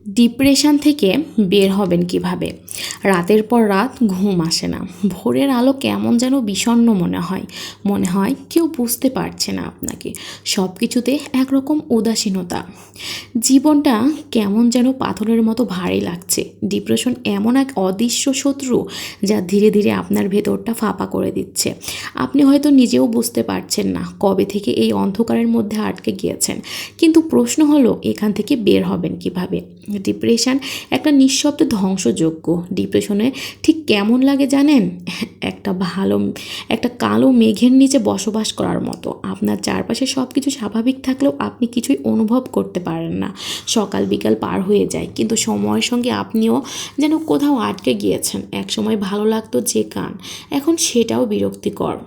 Depression থেকে বের হবেন কিভাবে? রাতের পর রাত ঘুম আসে না। ভোরের আলো কেমন যেন বিষণ্ণ মনে হয় কেউ বুঝতে পারছে না আপনাকে। সব কিছুতে একরকম উদাসীনতা। জীবনটা কেমন যেন পাথরের মতো ভারী লাগছে। ডিপ্রেশন এমন এক অদৃশ্য শত্রু যা ধীরে ধীরে আপনার ভেতরটা ফাঁপা করে দিচ্ছে। আপনি হয়তো নিজেও বুঝতে পারছেন না কবে থেকে এই অন্ধকারের মধ্যে আটকে গিয়েছেন। কিন্তু প্রশ্ন হলো, এখান থেকে বের হবেন কিভাবে? ডিপ্রেশন একটা নিঃশব্দ ধ্বংসযজ্ঞ। ডিপ্রেশনে ঠিক কেমন লাগে জানেন? একটা ভালো একটা কালো মেঘের নিচে বসবাস করার মতো। আপনার চারপাশে সব কিছু স্বাভাবিক থাকলেও আপনি কিছুই অনুভব করতে পারেন না। সকাল বিকাল পার হয়ে যায়, কিন্তু সময়ের সঙ্গে আপনিও যেন কোথাও আটকে গিয়েছেন। একসময় ভালো লাগতো যে গান, এখন সেটাও বিরক্তিকর।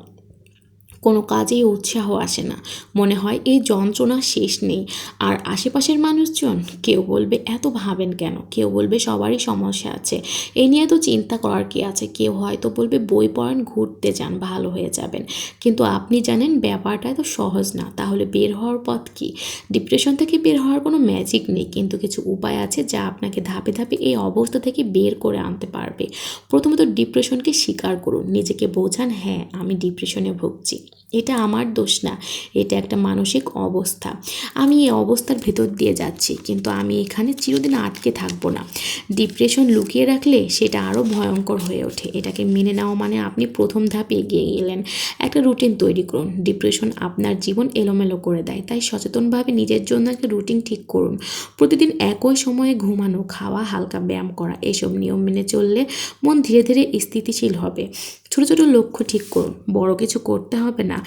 কোনো কাজেই উৎসাহ আসে না। মনে হয় এই যন্ত্রণা শেষ নেই। আর আশেপাশের মানুষজন, কেউ বলবে এত ভাবেন কেন, কেউ বলবে সবারই সমস্যা আছে, এই নিয়ে তো চিন্তা করার কি আছে, কেউ হয়তো বলবে বই পড়েন, ঘুরতে যান, ভালো হয়ে যাবেন। কিন্তু আপনি জানেন ব্যাপারটা এত সহজ না। তাহলে বের হওয়ার পথ কি? ডিপ্রেশন থেকে বের হওয়ার কোনো ম্যাজিক নেই, কিন্তু কিছু উপায় আছে যা আপনাকে ধাপে ধাপে এই অবস্থা থেকে বের করে আনতে পারবে। প্রথমত ডিপ্রেশনকে স্বীকার করুন। নিজেকে বোঝান, হ্যাঁ আমি ডিপ্রেশনে ভুগছি, এটা আমার দোষ না, এটা একটা মানসিক অবস্থা। আমি এই অবস্থার ভেতর দিয়ে যাচ্ছি, কিন্তু আমি এখানে চিরদিন আটকে থাকবো না। ডিপ্রেশন লুকিয়ে রাখলে সেটা আরও ভয়ঙ্কর হয়ে ওঠে। এটাকে মেনে নেওয়া মানে আপনি প্রথম ধাপে এগিয়ে গেলেন। একটা রুটিন তৈরি করুন। ডিপ্রেশন আপনার জীবন এলোমেলো করে দেয়, তাই সচেতনভাবে নিজের জন্য একটা রুটিন ঠিক করুন। প্রতিদিন একই সময়ে ঘুমানো, খাওয়া, হালকা ব্যায়াম করা, এসব নিয়ম মেনে চললে মন ধীরে ধীরে স্থিতিশীল হবে। ছোট ছোট লক্ষ্য ঠিক করুন। বড় কিছু করতে হবে না।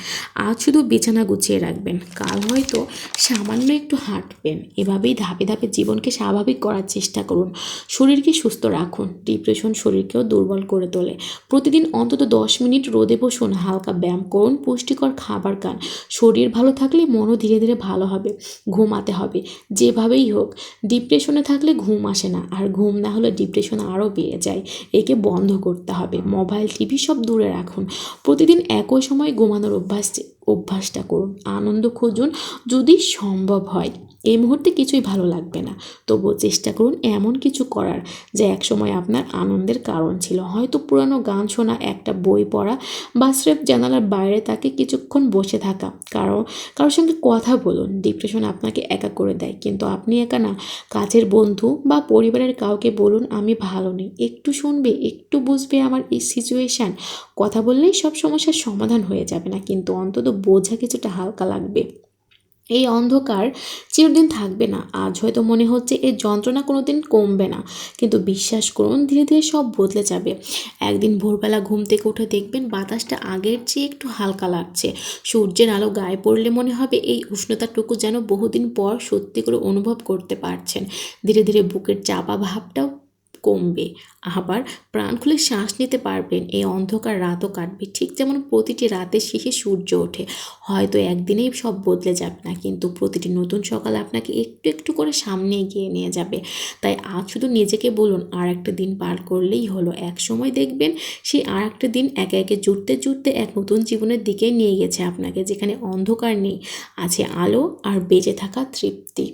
আজ শুধু বিছানা গুছিয়ে রাখবেন, কাল হয়তো সামান্য একটু হাঁটবেন। এভাবেই ধাপে ধাপে জীবনকে স্বাভাবিক করার চেষ্টা করুন। শরীরকে সুস্থ রাখুন। ডিপ্রেশন শরীরকেও দুর্বল করে তোলে। প্রতিদিন অন্তত 10 মিনিট রোদে বসুন, হালকা ব্যায়াম করুন, পুষ্টিকর খাবার খান। শরীর ভালো থাকলে মনও ধীরে ধীরে ভালো হবে। ঘুমাতে হবে, যেভাবেই হোক। ডিপ্রেশনে থাকলে ঘুম আসে না, আর ঘুম না হলে ডিপ্রেশন আরও বেড়ে যায়। একে বন্ধ করতে হবে। মোবাইল, টিভি সব দূরে রাখুন। প্রতিদিন একই সময় ঘুমানোর অভ্যাসটা করুন। আনন্দ খুঁজুন যদি সম্ভব হয়। এই মুহূর্তে কিছুই ভালো লাগবে না, তবুও চেষ্টা করুন এমন কিছু করার যা একসময় আপনার আনন্দের কারণ ছিল। হয়তো পুরানো গান শোনা, একটা বই পড়া, বা স্রেফ জানালার বাইরে তাকে কিছুক্ষণ বসে থাকা। কারোর সঙ্গে কথা বলুন। ডিপ্রেশন আপনাকে একা করে দেয়, কিন্তু আপনি একা না। কাছের বন্ধু বা পরিবারের কাউকে বলুন, আমি ভালো নেই, একটু শুনবে, একটু বুঝবে আমার এই সিচুয়েশান। কথা বললেই সব সমস্যার সমাধান হয়ে যাবে না, কিন্তু অন্তত বোঝা কিছুটা হালকা লাগবে। এই অন্ধকার চিরদিন থাকবে না। আজ হয়তো মনে হচ্ছে এই যন্ত্রণা কোনোদিন কমবে না, কিন্তু বিশ্বাস করুন ধীরে ধীরে সব বদলে যাবে। একদিন ভোরবেলা ঘুম থেকে উঠে দেখবেন বাতাসটা আগের চেয়ে একটু হালকা লাগছে। সূর্যের আলো গায়ে পড়লে মনে হবে এই উষ্ণতাটুকু যেন বহুদিন পর সত্যি করে অনুভব করতে পারছেন। ধীরে ধীরে বুকের চাপা ভাবটাও কমবে। আবার প্রাণ খুলে শ্বাস নিতে পারবেন। এই অন্ধকার রাতও কাটবে, ঠিক যেমন প্রতিটি রাতের শেষে সূর্য ওঠে। হয়তো একদিনেই সব বদলে যাবে না, কিন্তু প্রতিটি নতুন সকাল আপনাকে একটু একটু করে সামনে এগিয়ে নিয়ে যাবে। তাই আজ শুধু নিজেকে বলুন, আর একটা দিন পার করলেই হলো। এক সময় দেখবেন সেই আর একটা দিন একে একে জুড়তে জুড়তে এক নতুন জীবনের দিকে নিয়ে গেছে আপনাকে, যেখানে অন্ধকার নেই, আছে আলো আর বেঁচে থাকা তৃপ্তি।